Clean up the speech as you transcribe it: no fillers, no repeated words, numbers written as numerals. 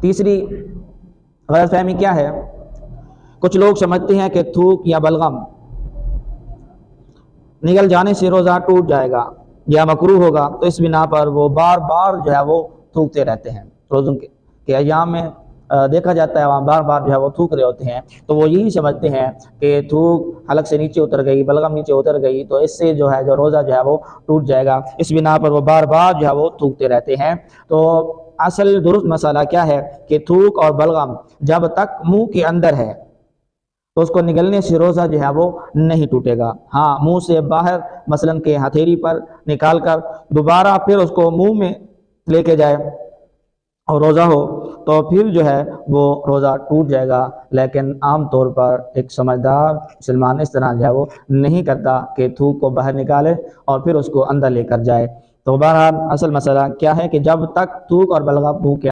तीसरी गलतफहमी क्या है, कुछ लोग समझते हैं कि थूक या बलगम निकल जाने से रोज़ा टूट जाएगा या मकरूह होगा, तो इस बिना पर वो बार बार जो है वो थूकते रहते हैं। रोज़ों के अय्याम में देखा जाता है वहाँ बार बार जो है वो थूक रहे होते हैं, तो वो यही समझते हैं कि थूक हलक से नीचे उतर गई, बलगम नीचे उतर गई, तो इससे जो है जो रोज़ा जो है वो टूट जाएगा। इस बिना पर वो बार बार जो है वो थूकते रहते हैं। तो असल दुरुस्त मसाला क्या है कि थूक और बलगम जब तक मुंह के अंदर है तो उसको निगलने से रोज़ा जो है वो नहीं टूटेगा। हाँ, मुंह से बाहर मसलन के हथेली पर निकाल कर दोबारा फिर उसको मुंह में लेके जाए और रोज़ा हो तो फिर जो है वो रोज़ा टूट जाएगा। लेकिन आम तौर पर एक समझदार मुसलमान इस तरह जो है वो नहीं करता कि थूक को बाहर निकाले और फिर उसको अंदर लेकर जाए। तो बहरहाल असल मसला क्या है कि जब तक थूक और बलगम मुंह के